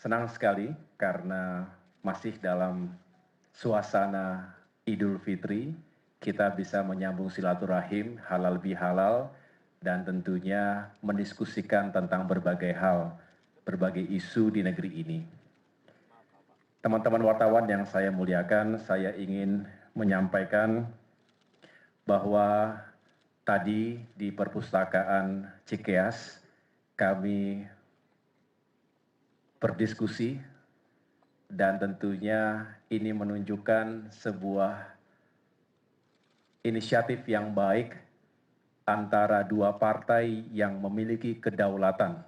Senang sekali karena masih dalam suasana Idul Fitri, kita bisa menyambung silaturahim halal bihalal dan tentunya mendiskusikan tentang berbagai hal, berbagai isu di negeri ini. Teman-teman wartawan yang saya muliakan, saya ingin menyampaikan bahwa tadi di perpustakaan Cikeas kami berdiskusi dan tentunya ini menunjukkan sebuah inisiatif yang baik antara dua partai yang memiliki kedaulatan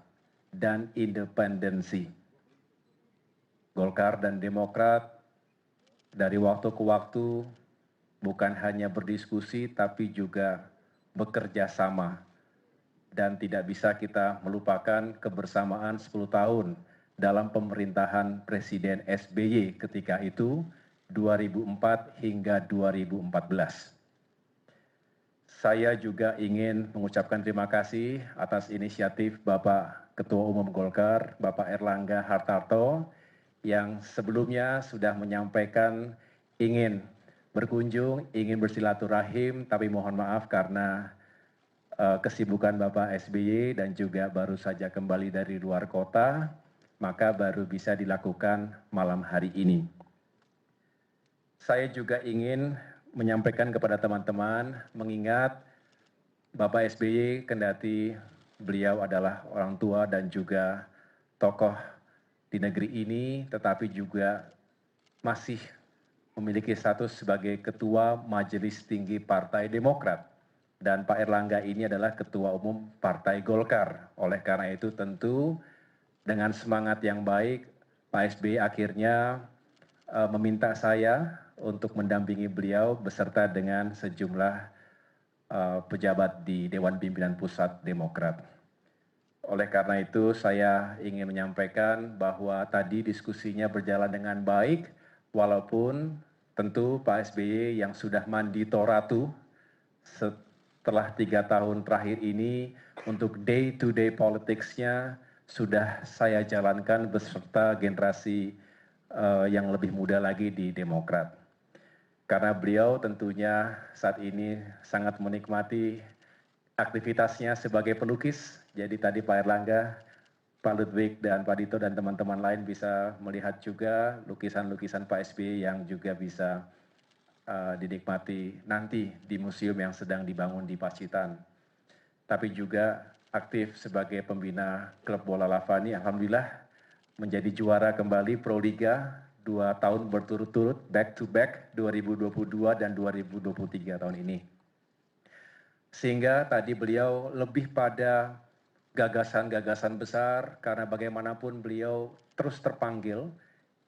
dan independensi. Golkar dan Demokrat dari waktu ke waktu bukan hanya berdiskusi tapi juga bekerja sama. Dan tidak bisa kita melupakan kebersamaan 10 tahun dalam pemerintahan Presiden SBY ketika itu 2004 hingga 2014. Saya juga ingin mengucapkan terima kasih atas inisiatif Bapak Ketua Umum Golkar, Bapak Erlangga Hartarto, yang sebelumnya sudah menyampaikan ingin berkunjung, ingin bersilaturahim, tapi mohon maaf karena kesibukan Bapak SBY dan juga baru saja kembali dari luar kota, maka baru bisa dilakukan malam hari ini. Saya juga ingin menyampaikan kepada teman-teman, mengingat Bapak SBY kendati beliau adalah orang tua dan juga tokoh di negeri ini, tetapi juga masih memiliki status sebagai Ketua Majelis Tinggi Partai Demokrat. Dan Pak Erlangga ini adalah Ketua Umum Partai Golkar. Oleh karena itu tentu dengan semangat yang baik, Pak SBY akhirnya meminta saya untuk mendampingi beliau beserta dengan sejumlah pejabat di Dewan Pimpinan Pusat Demokrat. Oleh karena itu saya ingin menyampaikan bahwa tadi diskusinya berjalan dengan baik, walaupun tentu Pak SBY yang sudah mandi toratu setelah 3 tahun terakhir ini untuk day to day politics-nya sudah saya jalankan beserta generasi yang lebih muda lagi di Demokrat. Karena beliau tentunya saat ini sangat menikmati aktivitasnya sebagai pelukis. Jadi tadi Pak Erlangga, Pak Ludwig dan Pak Dito dan teman-teman lain bisa melihat juga lukisan-lukisan Pak SBY yang juga bisa dinikmati nanti di museum yang sedang dibangun di Pacitan. Tapi juga aktif sebagai pembina klub bola Lavani, alhamdulillah menjadi juara kembali Proliga 2 tahun berturut-turut, back to back 2022 dan 2023 tahun ini. Sehingga tadi beliau lebih pada gagasan-gagasan besar karena bagaimanapun beliau terus terpanggil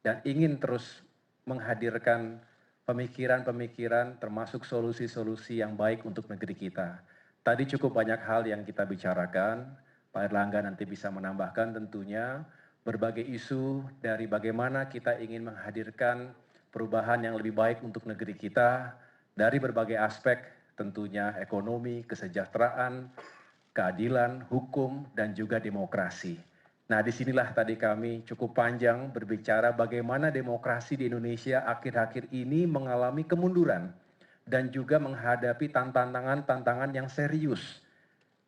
dan ingin terus menghadirkan pemikiran-pemikiran termasuk solusi-solusi yang baik untuk negeri kita. Tadi cukup banyak hal yang kita bicarakan, Pak Erlangga nanti bisa menambahkan tentunya berbagai isu dari bagaimana kita ingin menghadirkan perubahan yang lebih baik untuk negeri kita dari berbagai aspek, tentunya ekonomi, kesejahteraan, keadilan, hukum, dan juga demokrasi. Nah, disinilah tadi kami cukup panjang berbicara bagaimana demokrasi di Indonesia akhir-akhir ini mengalami kemunduran dan juga menghadapi tantangan-tantangan yang serius.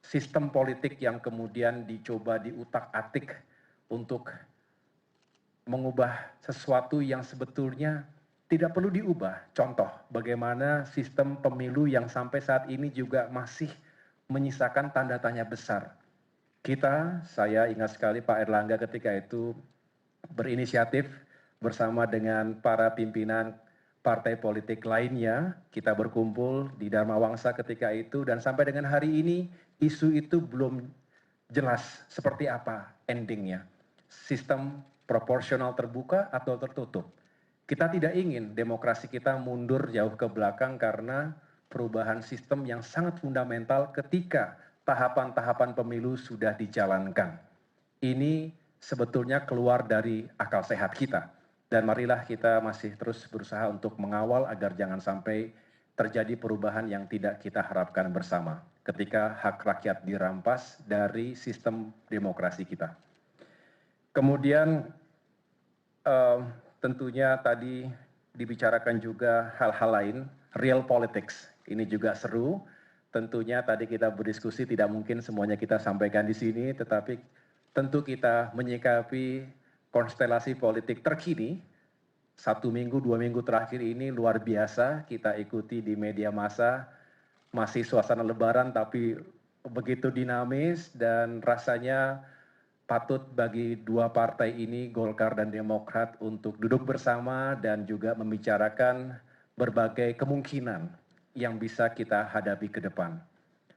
Sistem politik yang kemudian dicoba diutak-atik untuk mengubah sesuatu yang sebetulnya tidak perlu diubah. Contoh, bagaimana sistem pemilu yang sampai saat ini juga masih menyisakan tanda tanya besar. Saya ingat sekali Pak Erlangga ketika itu berinisiatif bersama dengan para pimpinan partai politik lainnya, kita berkumpul di Dharma Wangsa ketika itu, dan sampai dengan hari ini isu itu belum jelas seperti apa endingnya. Sistem proporsional terbuka atau tertutup. Kita tidak ingin demokrasi kita mundur jauh ke belakang karena perubahan sistem yang sangat fundamental ketika tahapan-tahapan pemilu sudah dijalankan. Ini sebetulnya keluar dari akal sehat kita. Dan marilah kita masih terus berusaha untuk mengawal agar jangan sampai terjadi perubahan yang tidak kita harapkan bersama ketika hak rakyat dirampas dari sistem demokrasi kita. Kemudian eh, tentunya tadi dibicarakan juga hal-hal lain, real politics. Ini juga seru. Tentunya tadi kita berdiskusi tidak mungkin semuanya kita sampaikan di sini, tetapi tentu kita menyikapi konstelasi politik terkini. 1 minggu, 2 minggu terakhir ini luar biasa kita ikuti di media massa. Masih suasana lebaran tapi begitu dinamis dan rasanya patut bagi dua partai ini, Golkar dan Demokrat, untuk duduk bersama dan juga membicarakan berbagai kemungkinan yang bisa kita hadapi ke depan.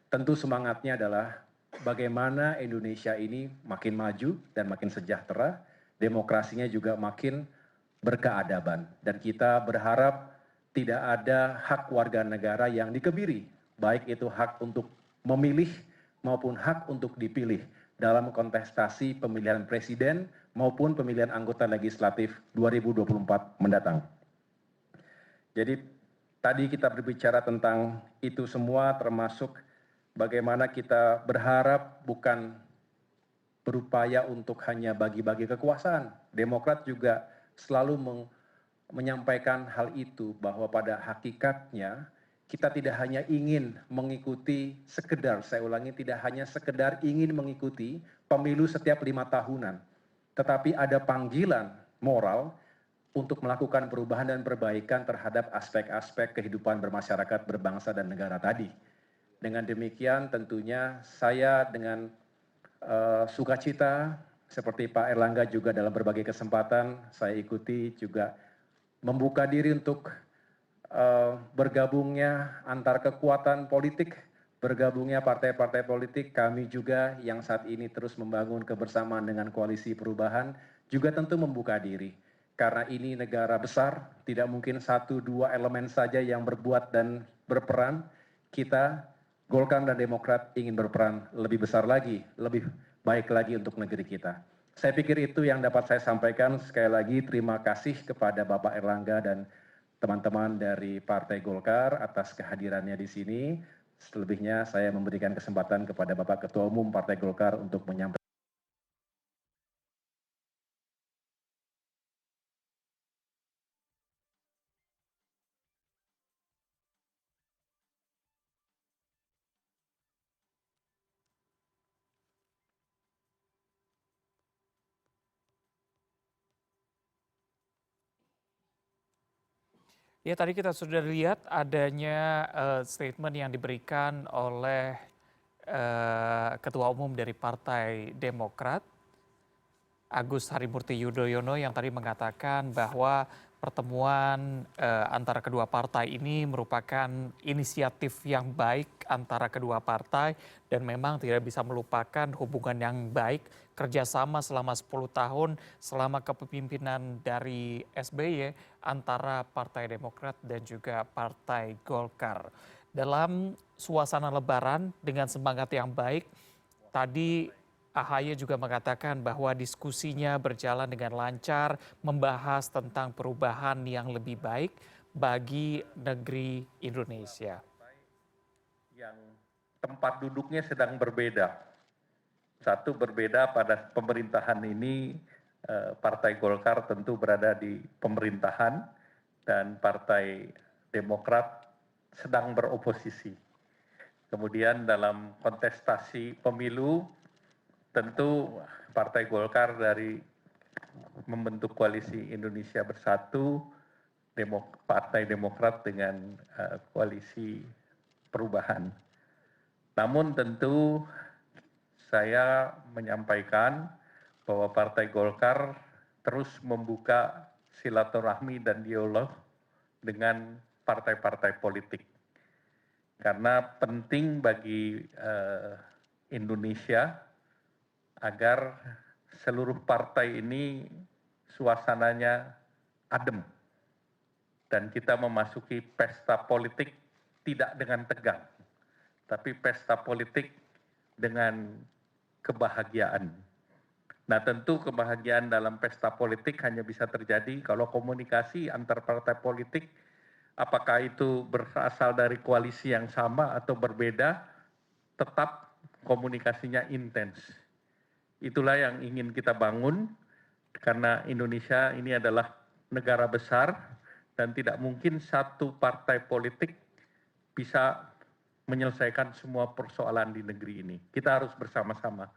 Tentu semangatnya adalah bagaimana Indonesia ini makin maju dan makin sejahtera, demokrasinya juga makin berkeadaban. Dan kita berharap tidak ada hak warga negara yang dikebiri, baik itu hak untuk memilih maupun hak untuk dipilih dalam kontestasi pemilihan presiden maupun pemilihan anggota legislatif 2024 mendatang. Jadi tadi kita berbicara tentang itu semua, termasuk bagaimana kita berharap bukan berupaya untuk hanya bagi-bagi kekuasaan. Demokrat juga selalu menyampaikan hal itu, bahwa pada hakikatnya kita tidak hanya ingin mengikuti sekedar, saya ulangi, tidak hanya sekedar ingin mengikuti pemilu setiap 5 tahunan, tetapi ada panggilan moral untuk melakukan perubahan dan perbaikan terhadap aspek-aspek kehidupan bermasyarakat, berbangsa, dan negara tadi. Dengan demikian tentunya saya dengan sukacita, seperti Pak Erlangga juga dalam berbagai kesempatan saya ikuti, juga membuka diri untuk bergabungnya antar kekuatan politik, bergabungnya partai-partai politik. Kami juga yang saat ini terus membangun kebersamaan dengan koalisi perubahan juga tentu membuka diri. Karena ini negara besar, tidak mungkin 1-2 elemen saja yang berbuat dan berperan. Kita, Golkar dan Demokrat, ingin berperan lebih besar lagi, lebih baik lagi untuk negeri kita. Saya pikir itu yang dapat saya sampaikan. Sekali lagi terima kasih kepada Bapak Erlangga dan teman-teman dari Partai Golkar atas kehadirannya di sini. Selebihnya saya memberikan kesempatan kepada Bapak Ketua Umum Partai Golkar untuk menyampaikan. Ya, tadi kita sudah lihat adanya statement yang diberikan oleh Ketua Umum dari Partai Demokrat, Agus Harimurti Yudhoyono, yang tadi mengatakan bahwa pertemuan antara kedua partai ini merupakan inisiatif yang baik antara kedua partai dan memang tidak bisa melupakan hubungan yang baik kerjasama selama 10 tahun selama kepemimpinan dari SBY antara Partai Demokrat dan juga Partai Golkar. Dalam suasana Lebaran dengan semangat yang baik, tadi AHY juga mengatakan bahwa diskusinya berjalan dengan lancar, membahas tentang perubahan yang lebih baik bagi negeri Indonesia. Yang tempat duduknya sedang berbeda. Satu berbeda pada pemerintahan ini, Partai Golkar tentu berada di pemerintahan dan Partai Demokrat sedang beroposisi. Kemudian dalam kontestasi pemilu, tentu Partai Golkar dari membentuk koalisi Indonesia Bersatu, Partai Demokrat dengan koalisi perubahan. Namun tentu saya menyampaikan bahwa Partai Golkar terus membuka silaturahmi dan dialog dengan partai-partai politik. Karena penting bagi Indonesia agar seluruh partai ini suasananya adem dan kita memasuki pesta politik tidak dengan tegang, tapi pesta politik dengan kebahagiaan. Nah, tentu kebahagiaan dalam pesta politik hanya bisa terjadi kalau komunikasi antar partai politik, apakah itu berasal dari koalisi yang sama atau berbeda, tetap komunikasinya intens. Itulah yang ingin kita bangun karena Indonesia ini adalah negara besar dan tidak mungkin satu partai politik bisa menyelesaikan semua persoalan di negeri ini. Kita harus bersama-sama.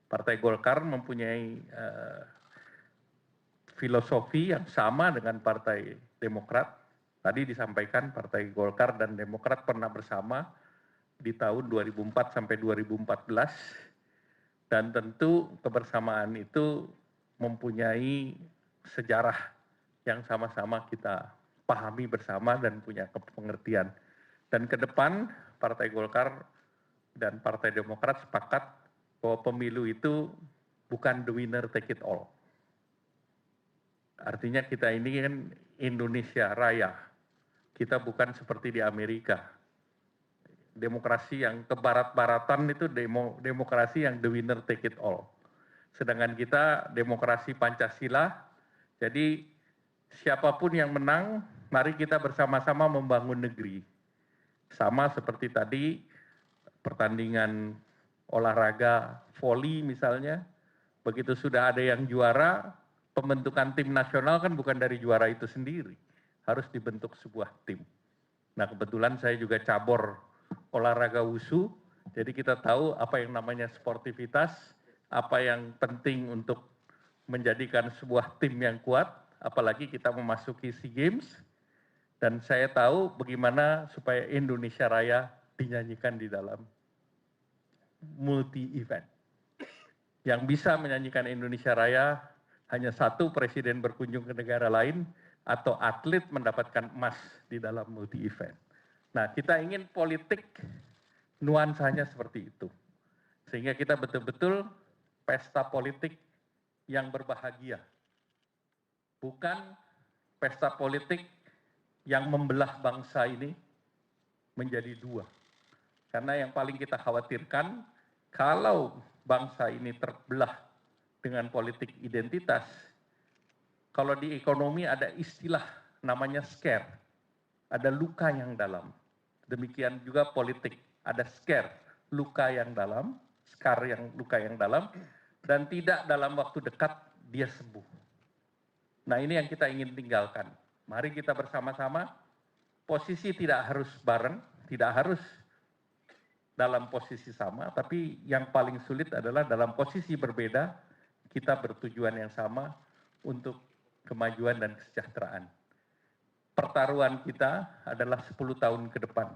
Partai Golkar mempunyai filosofi yang sama dengan Partai Demokrat. Tadi disampaikan Partai Golkar dan Demokrat pernah bersama di tahun 2004 sampai 2014, dan tentu kebersamaan itu mempunyai sejarah yang sama-sama kita pahami bersama dan punya pengertian. Dan ke depan Partai Golkar dan Partai Demokrat sepakat bahwa pemilu itu bukan the winner take it all. Artinya kita ini kan Indonesia Raya. Kita bukan seperti di Amerika. Demokrasi yang kebarat-baratan itu demokrasi yang the winner take it all. Sedangkan kita demokrasi Pancasila, jadi siapapun yang menang, mari kita bersama-sama membangun negeri. Sama seperti tadi pertandingan olahraga voli misalnya, begitu sudah ada yang juara, pembentukan tim nasional kan bukan dari juara itu sendiri, harus dibentuk sebuah tim. Nah kebetulan saya juga cabur olahraga wushu, jadi kita tahu apa yang namanya sportivitas, apa yang penting untuk menjadikan sebuah tim yang kuat, apalagi kita memasuki SEA Games, dan saya tahu bagaimana supaya Indonesia Raya dinyanyikan di dalam multi-event. Yang bisa menyanyikan Indonesia Raya hanya satu, presiden berkunjung ke negara lain, atau atlet mendapatkan emas di dalam multi-event. Nah, kita ingin politik nuansanya seperti itu. Sehingga kita betul-betul pesta politik yang berbahagia. Bukan pesta politik yang membelah bangsa ini menjadi dua. Karena yang paling kita khawatirkan, kalau bangsa ini terbelah dengan politik identitas, kalau di ekonomi ada istilah namanya scare, ada luka yang dalam. Demikian juga politik, ada scare, luka yang dalam, scar yang luka yang dalam, dan tidak dalam waktu dekat dia sembuh. Nah ini yang kita ingin tinggalkan. Mari kita bersama-sama, posisi tidak harus bareng, tidak harus dalam posisi sama, tapi yang paling sulit adalah dalam posisi berbeda, kita bertujuan yang sama untuk kemajuan dan kesejahteraan. Pertaruhan kita adalah 10 tahun ke depan.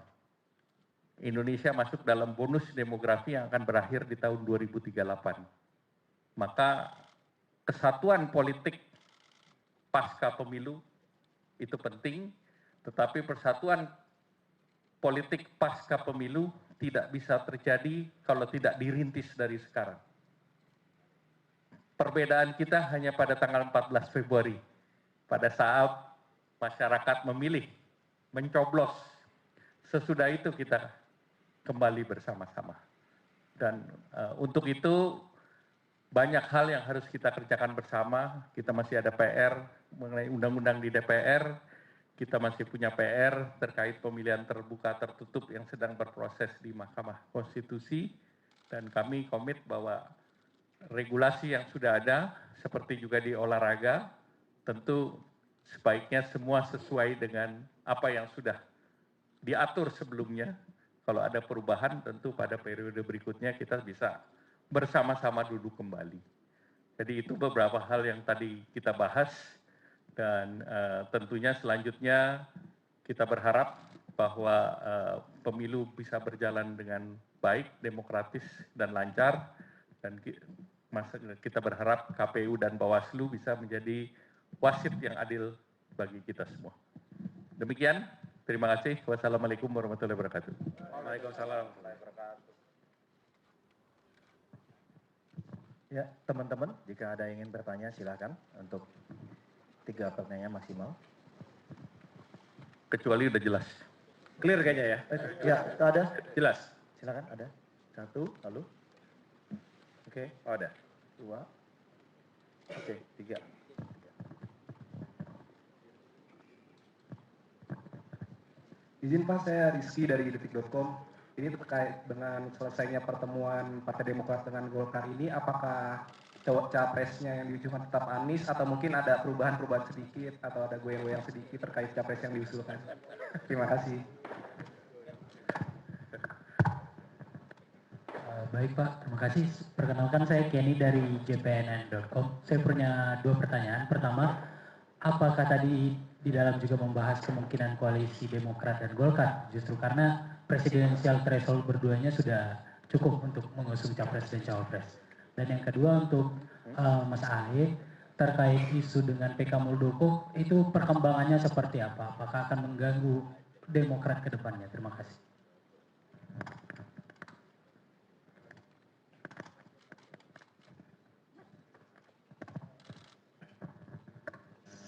Indonesia masuk dalam bonus demografi yang akan berakhir di tahun 2038. Maka kesatuan politik pasca pemilu itu penting, tetapi persatuan politik pasca pemilu tidak bisa terjadi kalau tidak dirintis dari sekarang. Perbedaan kita hanya pada tanggal 14 Februari, pada saat masyarakat memilih, mencoblos. Sesudah itu kita kembali bersama-sama. Dan untuk itu banyak hal yang harus kita kerjakan bersama. Kita masih ada PR mengenai undang-undang di DPR. Kita masih punya PR terkait pemilihan terbuka tertutup yang sedang berproses di Mahkamah Konstitusi. Dan kami komit bahwa regulasi yang sudah ada, seperti juga di olahraga, tentu sebaiknya semua sesuai dengan apa yang sudah diatur sebelumnya. Kalau ada perubahan, tentu pada periode berikutnya kita bisa bersama-sama duduk kembali. Jadi itu beberapa hal yang tadi kita bahas, dan tentunya selanjutnya kita berharap bahwa pemilu bisa berjalan dengan baik, demokratis, dan lancar, dan kita berharap KPU dan Bawaslu bisa menjadi wasit yang adil bagi kita semua. Demikian, terima kasih. Wassalamualaikum warahmatullahi wabarakatuh. Waalaikumsalam warahmatullahi wabarakatuh. Ya, teman-teman, jika ada yang ingin bertanya silakan untuk 3 pertanyaan maksimal. Kecuali udah jelas. Clear kayaknya ya? Ya, ada. Jelas? Silakan, ada. 1, lalu. Oke, oh ada. 2. Oke, 3. Izin Pak, saya Rizky dari detik.com. Ini terkait dengan selesainya pertemuan Partai Demokrat dengan Golkar ini, apakah capresnya yang diusulkan tetap Anies atau mungkin ada perubahan-perubahan sedikit atau ada goyang-goyang sedikit terkait capres yang diusulkan? Terima kasih. Baik Pak, terima kasih. Perkenalkan saya Kenny dari jpnn.com. Saya punya dua pertanyaan. Pertama, apakah tadi di dalam juga membahas kemungkinan koalisi Demokrat dan Golkar? Justru karena presidensial threshold berduanya sudah cukup untuk mengusung capres dan cawapres. Dan yang kedua untuk Mas Ahy, terkait isu dengan PK Muldoko, itu perkembangannya seperti apa? Apakah akan mengganggu Demokrat ke depannya? Terima kasih.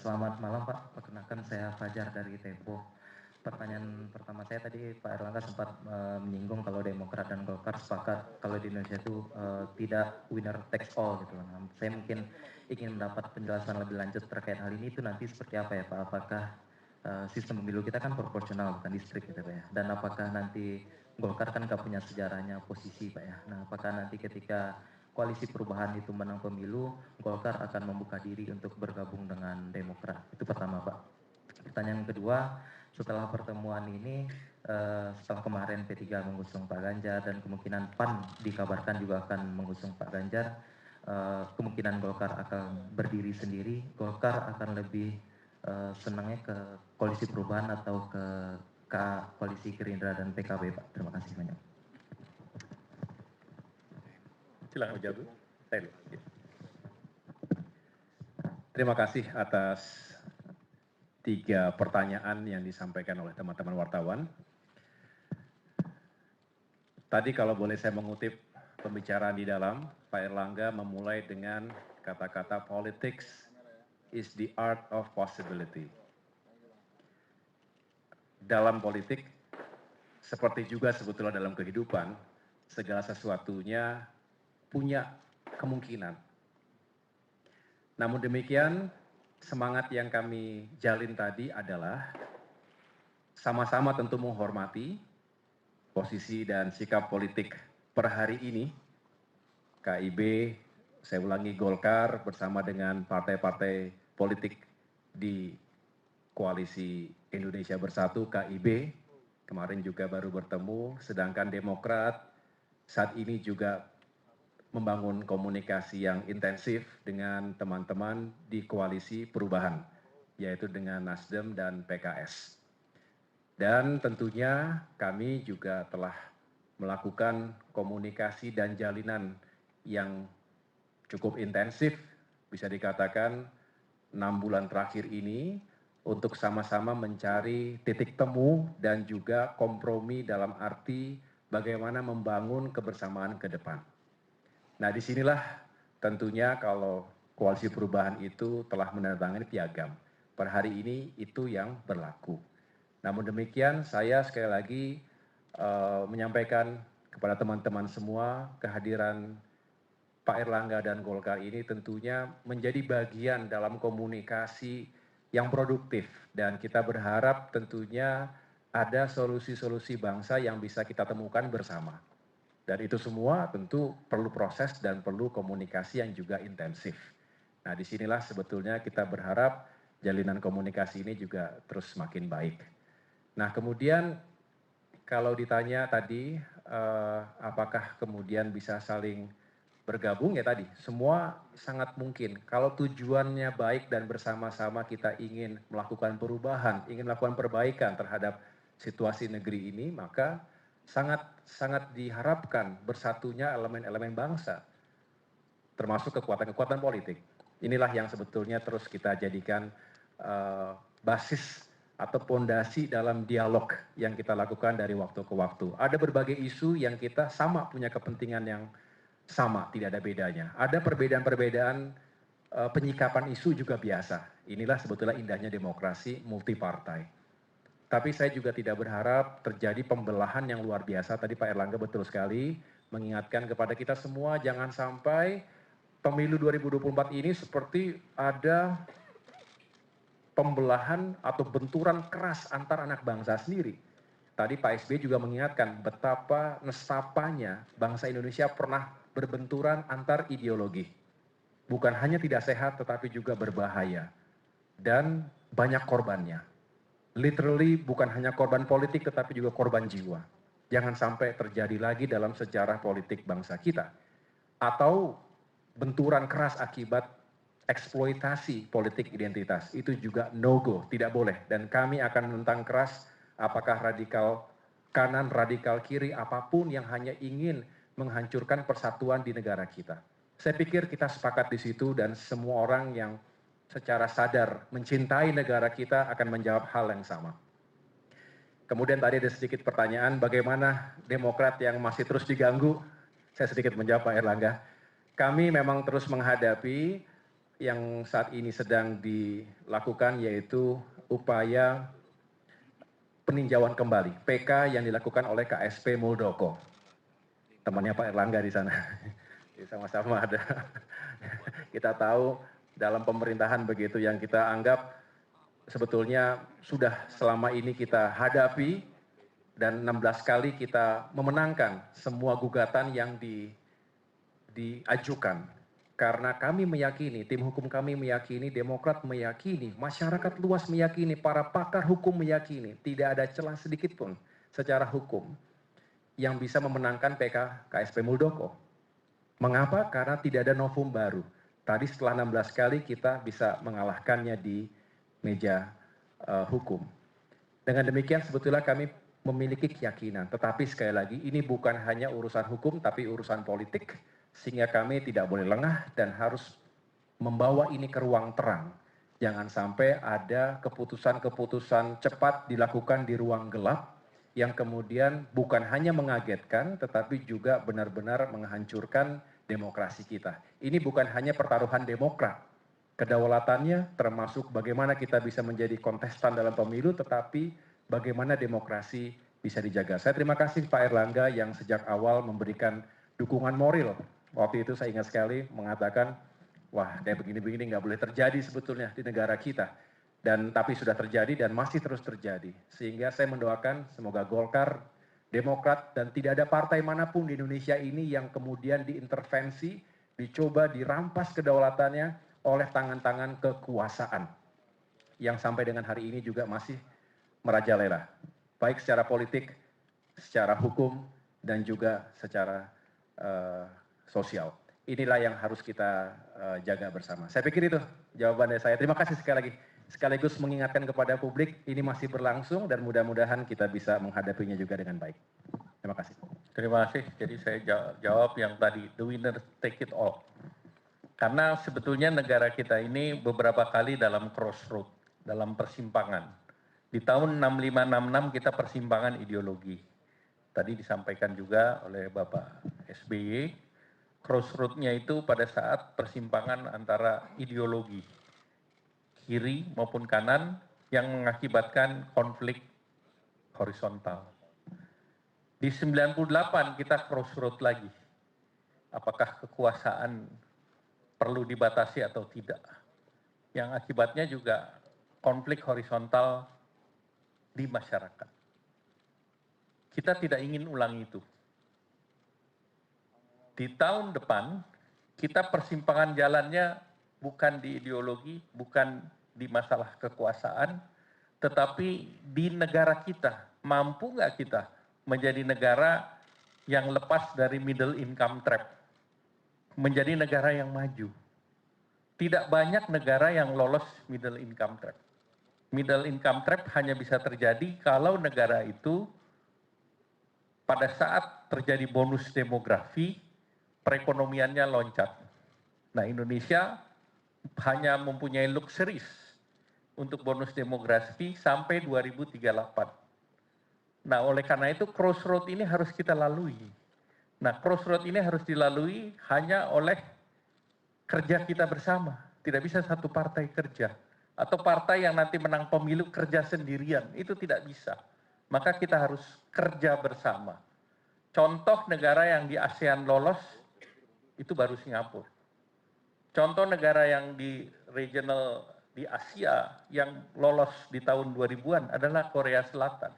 Selamat malam Pak, perkenalkan saya Fajar dari Tempo. Pertanyaan pertama saya tadi Pak Erlangga sempat menyinggung kalau Demokrat dan Golkar sepakat kalau di Indonesia itu tidak winner takes all gitu. Nah, saya mungkin ingin mendapat penjelasan lebih lanjut terkait hal ini, itu nanti seperti apa ya Pak? Apakah sistem pemilu kita kan proporsional bukan distrik gitu Pak ya? Dan apakah nanti Golkar kan nggak punya sejarahnya posisi Pak ya? Nah apakah nanti ketika koalisi perubahan itu menang pemilu, Golkar akan membuka diri untuk bergabung dengan Demokrat? Itu pertama Pak. Pertanyaan kedua, setelah pertemuan ini, setelah kemarin P3 mengusung Pak Ganjar dan kemungkinan PAN dikabarkan juga akan mengusung Pak Ganjar, kemungkinan Golkar akan berdiri sendiri, Golkar akan lebih senangnya ke koalisi perubahan atau ke koalisi Gerindra dan PKB Pak? Terima kasih banyak. Silakan jawab. Terima kasih atas 3 pertanyaan yang disampaikan oleh teman-teman wartawan. Tadi kalau boleh saya mengutip pembicaraan di dalam, Pak Erlangga memulai dengan kata-kata politics is the art of possibility. Dalam politik, seperti juga sebetulnya dalam kehidupan, segala sesuatunya punya kemungkinan. Namun demikian, semangat yang kami jalin tadi adalah sama-sama tentu menghormati posisi dan sikap politik per hari ini. KIB, saya ulangi, Golkar bersama dengan partai-partai politik di Koalisi Indonesia Bersatu, KIB, kemarin juga baru bertemu, sedangkan Demokrat saat ini juga membangun komunikasi yang intensif dengan teman-teman di Koalisi Perubahan, yaitu dengan Nasdem dan PKS. Dan tentunya kami juga telah melakukan komunikasi dan jalinan yang cukup intensif, bisa dikatakan 6 bulan terakhir ini, untuk sama-sama mencari titik temu dan juga kompromi dalam arti bagaimana membangun kebersamaan ke depan. Nah disinilah tentunya kalau Koalisi Perubahan itu telah menandatangani piagam. Per hari ini itu yang berlaku. Namun demikian saya sekali lagi menyampaikan kepada teman-teman semua kehadiran Pak Erlangga dan Golkar ini tentunya menjadi bagian dalam komunikasi yang produktif. Dan kita berharap tentunya ada solusi-solusi bangsa yang bisa kita temukan bersama. Dan itu semua tentu perlu proses dan perlu komunikasi yang juga intensif. Nah disinilah sebetulnya kita berharap jalinan komunikasi ini juga terus semakin baik. Nah kemudian kalau ditanya tadi apakah kemudian bisa saling bergabung, ya tadi semua sangat mungkin. Kalau tujuannya baik dan bersama-sama kita ingin melakukan perubahan, ingin melakukan perbaikan terhadap situasi negeri ini, maka sangat diharapkan bersatunya elemen-elemen bangsa, termasuk kekuatan-kekuatan politik. Inilah yang sebetulnya terus kita jadikan basis atau pondasi dalam dialog yang kita lakukan dari waktu ke waktu. Ada berbagai isu yang kita sama punya kepentingan yang sama, tidak ada bedanya. Ada perbedaan-perbedaan penyikapan isu juga biasa. Inilah sebetulnya indahnya demokrasi multipartai. Tapi saya juga tidak berharap terjadi pembelahan yang luar biasa. Tadi Pak Erlangga betul sekali mengingatkan kepada kita semua jangan sampai pemilu 2024 ini seperti ada pembelahan atau benturan keras antar anak bangsa sendiri. Tadi Pak SBY juga mengingatkan betapa nestapanya bangsa Indonesia pernah berbenturan antar ideologi. bukan hanya tidak sehat tetapi juga berbahaya dan banyak korbannya. Literally bukan hanya korban politik tetapi juga korban jiwa. Jangan sampai terjadi lagi dalam sejarah politik bangsa kita. Atau benturan keras akibat eksploitasi politik identitas. Itu juga no-go, tidak boleh. Dan kami akan menentang keras apakah radikal kanan, radikal kiri, apapun yang hanya ingin menghancurkan persatuan di negara kita. Saya pikir kita sepakat di situ dan semua orang yang secara sadar mencintai negara kita akan menjawab hal yang sama. Kemudian tadi ada sedikit pertanyaan bagaimana Demokrat yang masih terus diganggu. Saya sedikit menjawab Pak Erlangga. Kami memang terus menghadapi yang saat ini sedang dilakukan yaitu upaya peninjauan kembali PK yang dilakukan oleh KSP Muldoko. Temannya Pak Erlangga di sana. Sama-sama ada. Kita tahu dalam pemerintahan begitu yang kita anggap sebetulnya sudah selama ini kita hadapi dan 16 kali kita memenangkan semua gugatan yang diajukan. Karena kami meyakini, tim hukum kami meyakini, Demokrat meyakini, masyarakat luas meyakini, para pakar hukum meyakini, tidak ada celah sedikit pun secara hukum yang bisa memenangkan PK KSP Muldoko. Mengapa? Karena tidak ada novum baru. Tadi setelah 16 kali kita bisa mengalahkannya di meja hukum. Dengan demikian sebetulnya kami memiliki keyakinan. Tetapi sekali lagi ini bukan hanya urusan hukum tapi urusan politik. Sehingga kami tidak boleh lengah dan harus membawa ini ke ruang terang. Jangan sampai ada keputusan-keputusan cepat dilakukan di ruang gelap yang kemudian bukan hanya mengagetkan tetapi juga benar-benar menghancurkan demokrasi kita. Ini bukan hanya pertaruhan Demokrat. Kedaulatannya termasuk bagaimana kita bisa menjadi kontestan dalam pemilu tetapi bagaimana demokrasi bisa dijaga. Saya terima kasih Pak Erlangga yang sejak awal memberikan dukungan moral. Waktu itu saya ingat sekali mengatakan, wah kayak begini-begini nggak boleh terjadi sebetulnya di negara kita. Tapi sudah terjadi dan masih terus terjadi. Sehingga saya mendoakan semoga Golkar, Demokrat, dan tidak ada partai manapun di Indonesia ini yang kemudian diintervensi, dicoba dirampas kedaulatannya oleh tangan-tangan kekuasaan. Yang sampai dengan hari ini juga masih merajalela. Baik secara politik, secara hukum, dan juga secara sosial. Inilah yang harus kita jaga bersama. Saya pikir itu jawaban dari saya. Terima kasih sekali lagi. Sekaligus mengingatkan kepada publik, ini masih berlangsung dan mudah-mudahan kita bisa menghadapinya juga dengan baik. Terima kasih. Terima kasih. Jadi saya jawab yang tadi, the winner take it all. Karena sebetulnya negara kita ini beberapa kali dalam crossroad, dalam persimpangan. Di tahun 65-66 kita persimpangan ideologi. Tadi disampaikan juga oleh Bapak SBY, crossroad-nya itu pada saat persimpangan antara ideologi kiri maupun kanan yang mengakibatkan konflik horizontal. Di 98 kita crossroad lagi. Apakah kekuasaan perlu dibatasi atau tidak? Yang akibatnya juga konflik horizontal di masyarakat. Kita tidak ingin ulang itu. Di tahun depan, kita persimpangan jalannya bukan di ideologi, bukan di masalah kekuasaan, tetapi di negara kita. Mampu nggak kita menjadi negara yang lepas dari middle income trap? Menjadi negara yang maju. Tidak banyak negara yang lolos middle income trap. Middle income trap hanya bisa terjadi kalau negara itu pada saat terjadi bonus demografi, perekonomiannya loncat. Nah, Indonesia hanya mempunyai luxuries untuk bonus demografi sampai 2038. Nah, oleh karena itu crossroad ini harus kita lalui. Nah, crossroad ini harus dilalui hanya oleh kerja kita bersama. Tidak bisa satu partai kerja. Atau partai yang nanti menang pemilu kerja sendirian. Itu tidak bisa. Maka kita harus kerja bersama. Contoh negara yang di ASEAN lolos, itu baru Singapura. Contoh negara yang di regional di Asia yang lolos di tahun 2000-an adalah Korea Selatan.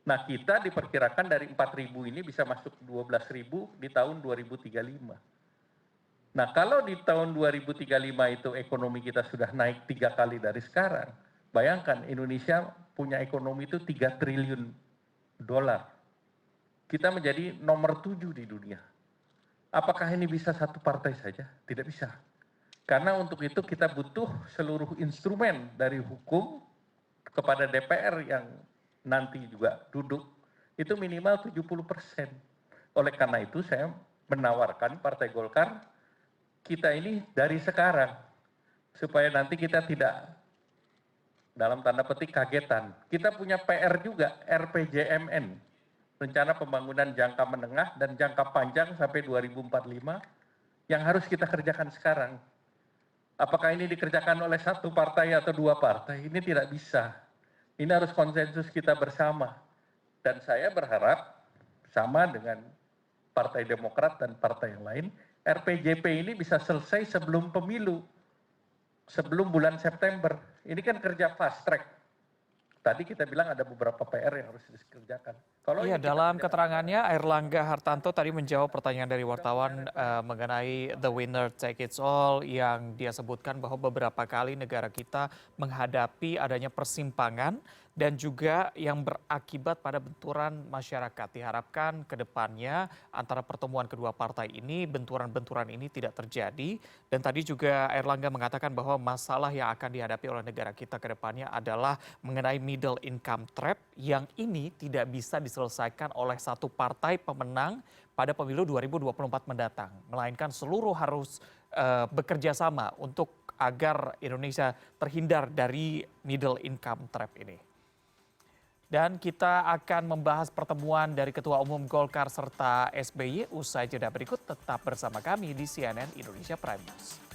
Nah, kita diperkirakan dari 4.000 ini bisa masuk 12.000 di tahun 2035. Nah, kalau di tahun 2035 itu ekonomi kita sudah naik 3 kali dari sekarang, bayangkan Indonesia punya ekonomi itu 3 triliun dolar. Kita menjadi nomor 7 di dunia. Apakah ini bisa satu partai saja? Tidak bisa. Karena untuk itu kita butuh seluruh instrumen dari hukum kepada DPR yang nanti juga duduk, itu minimal 70%. Oleh karena itu saya menawarkan Partai Golkar, kita ini dari sekarang, supaya nanti kita tidak dalam tanda petik kagetan. Kita punya PR juga, RPJMN, Rencana Pembangunan Jangka Menengah dan Jangka Panjang sampai 2045, yang harus kita kerjakan sekarang. Apakah ini dikerjakan oleh satu partai atau dua partai? Ini tidak bisa. Ini harus konsensus kita bersama. Dan saya berharap sama dengan Partai Demokrat dan partai yang lain, RPJP ini bisa selesai sebelum pemilu, sebelum bulan September. Ini kan kerja fast track. Tadi kita bilang ada beberapa PR yang harus dikerjakan. Kalau Iya, ini kita dalam kerjakan keterangannya Airlangga Hartarto tadi menjawab pertanyaan dari wartawan mengenai the winner take it all yang dia sebutkan bahwa beberapa kali negara kita menghadapi adanya persimpangan dan juga yang berakibat pada benturan masyarakat. Diharapkan ke depannya antara pertemuan kedua partai ini, benturan-benturan ini tidak terjadi. Dan tadi juga Airlangga mengatakan bahwa masalah yang akan dihadapi oleh negara kita ke depannya adalah mengenai middle income trap yang ini tidak bisa diselesaikan oleh satu partai pemenang pada pemilu 2024 mendatang. Melainkan seluruh harus bekerja sama untuk agar Indonesia terhindar dari middle income trap ini. Dan kita akan membahas pertemuan dari Ketua Umum Golkar serta SBY usai jeda berikut. Tetap bersama kami di CNN Indonesia Prime News.